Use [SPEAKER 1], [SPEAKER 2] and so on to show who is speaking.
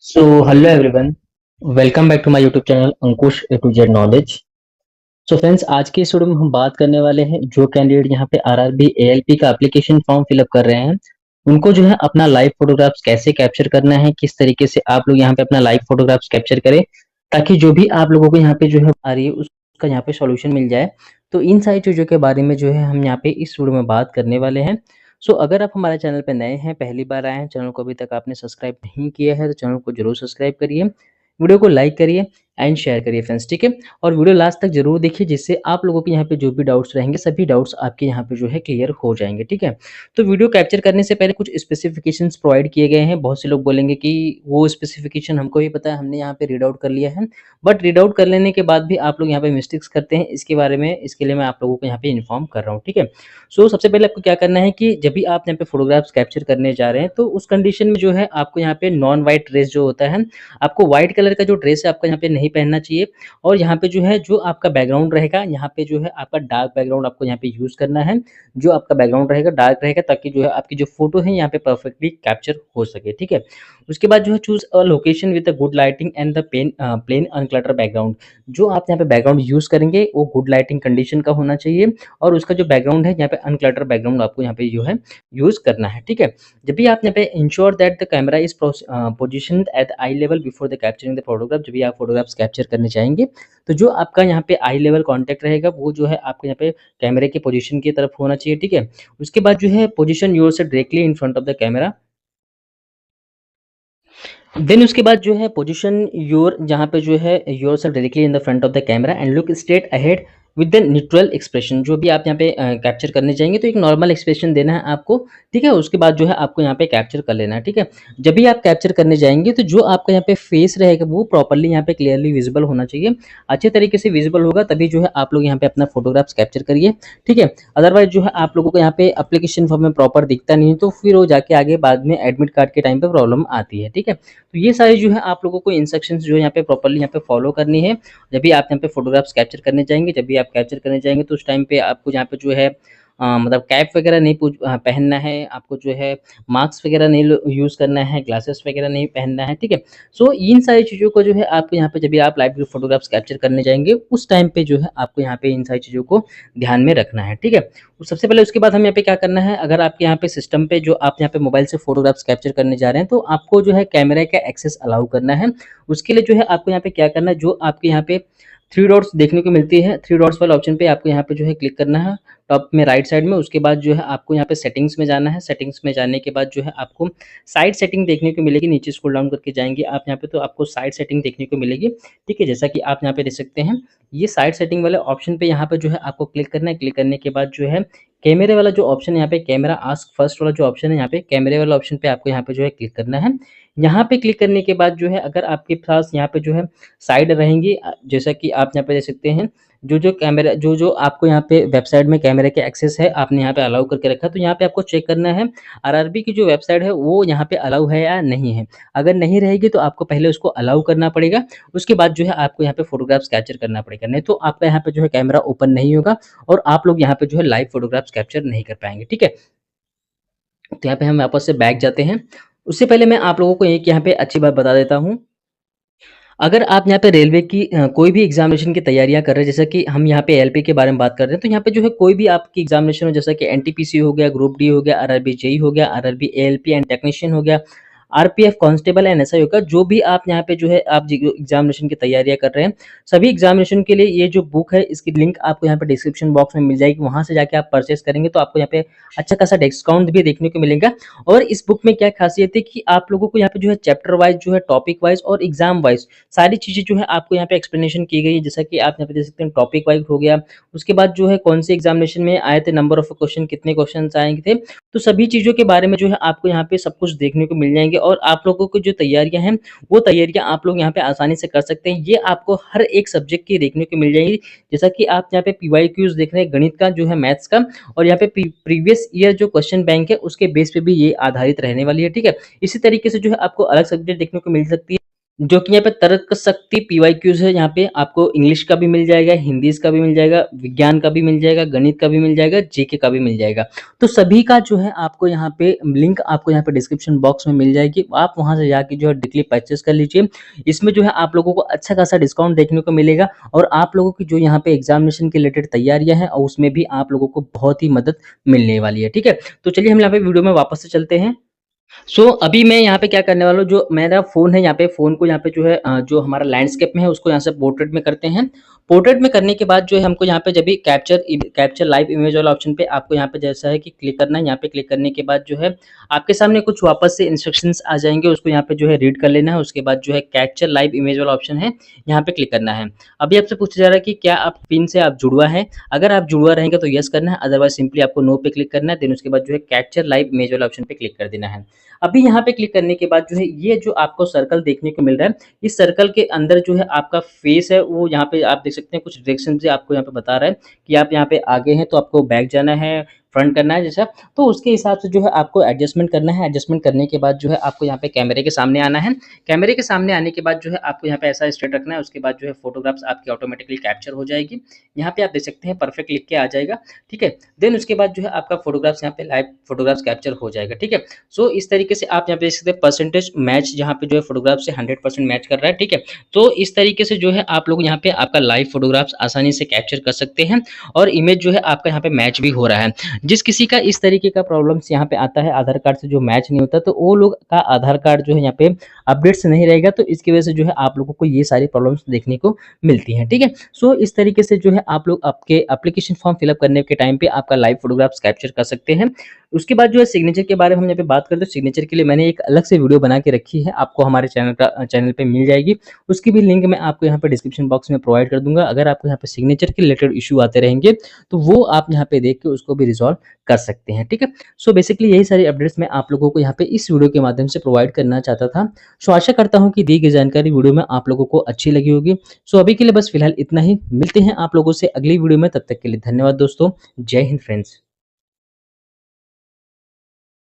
[SPEAKER 1] Hello everyone, welcome back to my YouTube channel Ankush A to Z Knowledge। Friends, आज के इस video में हम बात करने वाले हैं जो कैंडिडेट यहाँ पे आरआरबी एएलपी का एप्लीकेशन फॉर्म फिलअप कर रहे हैं, उनको जो है अपना लाइव फोटोग्राफ्स कैसे कैप्चर करना है, किस तरीके से आप लोग यहाँ पे अपना लाइव फोटोग्राफ्स कैप्चर करें ताकि जो भी आप लोगों को यहाँ पे जो है आ रही है उसका यहाँ पे सॉल्यूशन मिल जाए। तो इन सारी चीज़ों के बारे में जो है हम यहाँ पे इस वीडियो में बात करने वाले हैं। अगर आप हमारे चैनल पे नए हैं, पहली बार आए हैं, चैनल को अभी तक आपने सब्सक्राइब नहीं किया है तो चैनल को जरूर सब्सक्राइब करिए, वीडियो को लाइक करिए एंड शेयर करिए फ्रेंड्स, ठीक है। और वीडियो लास्ट तक जरूर देखिए जिससे आप लोगों के यहाँ पे जो भी डाउट्स रहेंगे सभी डाउट्स आपके यहाँ पे जो है क्लियर हो जाएंगे, ठीक है। तो वीडियो कैप्चर करने से पहले कुछ स्पेसिफिकेशंस प्रोवाइड किए गए हैं। बहुत से लोग बोलेंगे कि वो स्पेसिफिकेशन हमको ही पता है, हमने यहाँ पे रीड आउट कर लिया है, बट रीड आउट कर लेने के बाद भी आप लोग यहाँ पे मिस्टेक्स करते हैं। इसके बारे में इसके लिए मैं आप लोगों को यहाँ पे इन्फॉर्म कर रहा हूँ, ठीक है। सबसे पहले आपको क्या करना है कि जब भी आप यहाँ पे फोटोग्राफ्स कैप्चर करने जा रहे हैं तो उस कंडीशन में जो है आपको यहाँ पे नॉन वाइट ड्रेस जो होता है, आपको व्हाइट कलर का जो ड्रेस है आपका यहाँ पे नहीं पहनना चाहिए। और यहाँ पे जो है जो आपका बैकग्राउंड रहेगा, यहाँ पे जो है आपका डार्क बैकग्राउंड आपको यहाँ पे यूज करना है। जो आपका बैकग्राउंड रहेगा डार्क रहेगा ताकि जो है आपकी जो फोटो है यहाँ पे परफेक्टली कैप्चर हो सके, ठीक है। उसके बाद जो है choose a location with a good lighting and the plain unclutter background. जो आप यहाँ पे बैकग्राउंड यूज करेंगे वो गुड लाइटिंग कंडीशन का होना चाहिए और उसका जो बैकग्राउंड है यहाँ पे अनक्लटर बैकग्राउंड आपको यहाँ पे जो है यूज करना है, ठीक है। जब भी आप यहाँ पे ensure that the camera is position eight I level before the capturing the photograph, जब भी आप फोटोग्राफ्स कैप्चर करने चाहेंगे तो जो आपका यहाँ पे आई लेवल कॉन्टेक्ट रहेगा वो जो है आपको यहाँ पे कैमरे के पोजीशन की तरफ होना चाहिए, ठीक है। उसके बाद जो है पोजीशन योर से directly in front of the camera. Then उसके बाद जो है पोजीशन योर, जहाँ पे जो है your self directly in the front of the camera and look straight ahead with the neutral expression. जो भी आप यहाँ पे कैप्चर करने जाएंगे तो एक नॉर्मल एक्सप्रेशन देना है आपको, ठीक है। उसके बाद जो है आपको यहाँ पे कैप्चर कर लेना है, ठीक है। जब भी आप कैप्चर करने जाएंगे तो जो आपका यहाँ पे फेस रहेगा वो प्रॉपरली यहाँ पे क्लियरली विजिबल होना चाहिए। अच्छे तरीके से विजिबल होगा तभी जो है आप लोग यहाँ पे अपना फोटोग्राफ्स कैप्चर करिए, ठीक है। अदरवाइज जो है आप लोगों को यहाँ पे एप्लीकेशन फॉर्म में प्रॉपर दिखता नहीं है तो फिर वो जाके आगे बाद में एडमिट कार्ड के टाइम पे प्रॉब्लम आती है, ठीक है। तो ये सारी जो है आप लोगों को इंस्ट्रक्शंस जो है यहाँ पे प्रॉपर्ली यहाँ पे फॉलो करनी है। जब भी आप यहाँ पे फोटोग्राफ्स कैप्चर करने जाएंगे, जब भी आप कैप्चर करने जाएंगे तो उस टाइम पे आपको यहाँ पे जो है मतलब कैप वगैरह नहीं पहनना है, आपको जो है मास्क वगैरह नहीं यूज़ करना है, ग्लासेस वगैरह नहीं पहनना है, ठीक है। इन सारी चीज़ों को जो है आपको यहाँ पे जब भी आप लाइव फोटोग्राफ्स कैप्चर करने जाएंगे उस टाइम पे जो है आपको यहाँ पे इन सारी चीज़ों को ध्यान में रखना है, ठीक है। सबसे पहले उसके बाद हम यहाँ पे क्या करना है, अगर आपके यहाँ पे सिस्टम पे जो आप यहाँ पे मोबाइल से फोटोग्राफ्स कैप्चर करने जा रहे हैं तो आपको जो है कैमरे का एक्सेस अलाउ करना है। उसके लिए जो है आपको यहाँ पे क्या करना है, जो आपके यहाँ पे थ्री डॉट्स देखने को मिलती है, थ्री डॉट्स वाले ऑप्शन पे आपको यहाँ पे जो है क्लिक करना है टॉप में राइट साइड में। उसके बाद जो है आपको यहाँ पे सेटिंग्स में जाना है। सेटिंग्स में जाने के बाद जो है आपको साइड सेटिंग देखने को मिलेगी, नीचे स्क्रॉल डाउन करके जाएंगे आप यहाँ पे तो आपको साइड सेटिंग देखने को मिलेगी, ठीक है। जैसा कि आप यहाँ पे देख सकते हैं ये साइड सेटिंग वाले ऑप्शन पे यहाँ पे जो है आपको क्लिक करना है। क्लिक करने के बाद जो है कैमरे वाला जो ऑप्शन है यहाँ पे कैमरा आस्क फर्स्ट वाला जो ऑप्शन है यहाँ पे कैमरे वाला ऑप्शन पे आपको यहाँ पे जो है क्लिक करना है। यहाँ पे क्लिक करने के बाद जो है अगर आपके पास यहाँ पे जो है साइड रहेंगी, जैसा कि आप यहाँ पे देख सकते हैं जो कैमरा जो आपको यहाँ पे वेबसाइट में कैमरे के एक्सेस है आपने यहाँ पे अलाउ करके रखा, तो यहाँ पे आपको चेक करना है आरआरबी की जो वेबसाइट है वो यहाँ पे अलाउ है या नहीं है। अगर नहीं रहेगी तो आपको पहले उसको अलाउ करना पड़ेगा, उसके बाद जो है आपको यहाँ पे फोटोग्राफ्स कैप्चर करना पड़ेगा, नहीं तो आपका यहाँ पे जो है कैमरा ओपन नहीं होगा और आप लोग यहाँ पे जो है लाइव फोटोग्राफ्स कैप्चर नहीं कर पाएंगे, ठीक है। तो यहाँ पे हम वापस से बैक जाते हैं। उससे पहले मैं आप लोगों को एक यहाँ पे अच्छी बात बता देता हूँ। अगर आप यहाँ पे रेलवे की कोई भी एग्जामिनेशन की तैयारियां कर रहे हैं, जैसा कि हम यहाँ पे एलपी के बारे में बात कर रहे हैं, तो यहाँ पे जो है कोई भी आपकी एग्जामिनेशन हो, जैसा कि एनटीपीसी हो गया, ग्रुप डी हो गया, आरआरबी जेई हो गया, आरआरबी एएलपी एंड टेक्नीशियन हो गया, आरपीएफ कांस्टेबल एंड एसआई होगा, जो भी आप यहाँ पे जो है आप एग्जामिनेशन की तैयारियां कर रहे हैं, सभी एग्जामिनेशन के लिए ये जो बुक है इसकी लिंक आपको यहाँ पे डिस्क्रिप्शन बॉक्स में मिल जाएगी। वहां से जाके आप परचेस करेंगे तो आपको यहाँ पे अच्छा खासा डिस्काउंट भी देखने को मिलेगा। और इस बुक में क्या खासियत है कि आप लोगों को यहाँ पे जो है चैप्टर वाइज जो है टॉपिक वाइज और एग्जाम वाइज सारी चीजें जो है आपको यहाँ पे एक्सप्लेनेशन की गई है। जैसा कि आप यहाँ पे देख सकते हैं टॉपिक वाइज हो गया, उसके बाद जो है कौन से एग्जामिनेशन में आए थे, नंबर ऑफ क्वेश्चन, कितने क्वेश्चन आएंगे थे, तो सभी चीजों के बारे में जो है आपको यहाँ पे सब कुछ देखने को मिल जाएंगे। और आप लोगों को जो तैयारियां हैं वो तैयारियां आप लोग यहाँ पे आसानी से कर सकते हैं। ये आपको हर एक सब्जेक्ट की देखने को मिल जाएंगी। जैसा कि आप यहाँ पे पीवाईक्यूज देख रहे हैं गणित का जो है मैथ्स का, और यहाँ पे प्रीवियस ईयर जो क्वेश्चन बैंक है उसके बेस पे भी ये आधारित रहने वाली है, ठीक है। इसी तरीके से जो है आपको अलग सब्जेक्ट देखने को मिल सकती है। जो कि यहाँ पे तर्क शक्ति पीवाईक्यूज है, यहाँ पे आपको इंग्लिश का भी मिल जाएगा, हिंदी का भी मिल जाएगा, विज्ञान का भी मिल जाएगा, गणित का भी मिल जाएगा, जीके का भी मिल जाएगा। तो सभी का जो है आपको यहाँ पे लिंक आपको यहाँ पे डिस्क्रिप्शन बॉक्स में मिल जाएगी। आप वहाँ से जाके जो है डायरेक्टली परचेस कर लीजिए। इसमें जो है आप लोगों को अच्छा खासा डिस्काउंट देखने को मिलेगा और आप लोगों की जो यहाँ पे एग्जामिनेशन के रिलेटेड तैयारियां हैं और उसमें भी आप लोगों को बहुत ही मदद मिलने वाली है। ठीक है, तो चलिए हम यहाँ पे वीडियो में वापस से चलते हैं। अभी मैं यहाँ पे क्या करने वाला हूँ, जो मेरा फ़ोन है यहाँ पे, फ़ोन को यहाँ पे जो है जो हमारा लैंडस्केप में है उसको यहाँ से पोर्ट्रेट में करते हैं। पोर्ट्रेट में करने के बाद जो है हमको यहाँ पे जब भी कैप्चर लाइव इमेज वाला ऑप्शन पे आपको यहाँ पे जैसा है कि क्लिक करना है। यहाँ पे क्लिक करने के बाद जो है आपके सामने कुछ वापस से इंस्ट्रक्शंस आ जाएँगे, उसको यहाँ पे जो है रीड कर लेना है। उसके बाद जो है कैप्चर लाइव इमेज वाला ऑप्शन है, यहाँ पे क्लिक करना है। अभी आपसे पूछा जा रहा है कि क्या आप पिन से आप जुड़वा है? अगर आप जुड़वा रहेंगे तो येस करना है, अदरवाइज़ सिंपली आपको नो पे क्लिक करना है। देन उसके बाद जो है कैप्चर लाइव इमेज वाला ऑप्शन पे क्लिक कर देना है। अभी यहाँ पे क्लिक करने के बाद जो है ये जो आपको सर्कल देखने को मिल रहा है, इस सर्कल के अंदर जो है आपका फेस है वो यहाँ पे आप देख सकते हैं, कुछ डायरेक्शन से आपको यहाँ पे बता रहा है कि आप यहाँ पे आगे हैं तो आपको बैक जाना है, फ्रंट करना है जैसा। तो उसके हिसाब से जो है आपको एडजस्टमेंट करना है। एडजस्टमेंट करने के बाद जो है आपको यहाँ पे कैमरे के सामने आना है। कैमरे के सामने आने के बाद जो है आपको यहाँ पे ऐसा स्ट्रेट रखना है। उसके बाद जो है फोटोग्राफ्स आपकी ऑटोमेटिकली कैप्चर हो जाएगी। यहाँ पे आप देख सकते हैं परफेक्ट लिख के आ जाएगा। ठीक है, देन उसके बाद जो है आपका फोटोग्राफ्स यहाँ पे लाइव फोटोग्राफ्स कैप्चर हो जाएगा। ठीक है, इस तरीके से आप यहाँ पे देख सकते हैं परसेंटेज मैच, जहाँ पे जो है फोटोग्राफ से 100% मैच कर रहा है। ठीक है, तो इस तरीके से जो है आप लोग यहाँ पे आपका लाइव फोटोग्राफ्स आसानी से कैप्चर कर सकते हैं और इमेज जो है आपका यहाँ पे मैच भी हो रहा है। जिस किसी का इस तरीके का प्रॉब्लम्स यहाँ पे आता है, आधार कार्ड से जो मैच नहीं होता, तो वो लोग का आधार कार्ड जो है यहाँ पे अपडेट्स नहीं रहेगा, तो इसकी वजह से जो है आप लोगों को ये सारी प्रॉब्लम्स देखने को मिलती हैं। ठीक है, इस तरीके से जो है आप लोग आपके एप्लीकेशन फॉर्म फिलअप करने के टाइम पे आपका लाइव फोटोग्राफ्स कैप्चर कर सकते हैं। उसके बाद जो है सिग्नेचर के बारे में हम यहाँ पे बात करें तो सिग्नेचर के लिए मैंने एक अलग से वीडियो बना के रखी है, आपको हमारे चैनल पे मिल जाएगी। उसकी भी लिंक मैं आपको यहाँ पे डिस्क्रिप्शन बॉक्स में प्रोवाइड कर दूंगा। अगर आपको यहाँ पे सिग्नेचर के रिलेटेड इशू आते रहेंगे तो वो आप यहाँ पे देख के उसको भी रिजॉल्व कर सकते हैं। ठीक है, बेसिकली यही सारी अपडेट्स मैं आप लोगों को यहाँ पे इस वीडियो के माध्यम से प्रोवाइड करना चाहता था। आशा करता हूँ कि दी गई जानकारी वीडियो में आप लोगों को अच्छी लगी होगी। अभी के लिए बस फिलहाल इतना ही, मिलते हैं आप लोगों से अगली वीडियो में, तब तक के लिए धन्यवाद दोस्तों। जय हिंद फ्रेंड्स।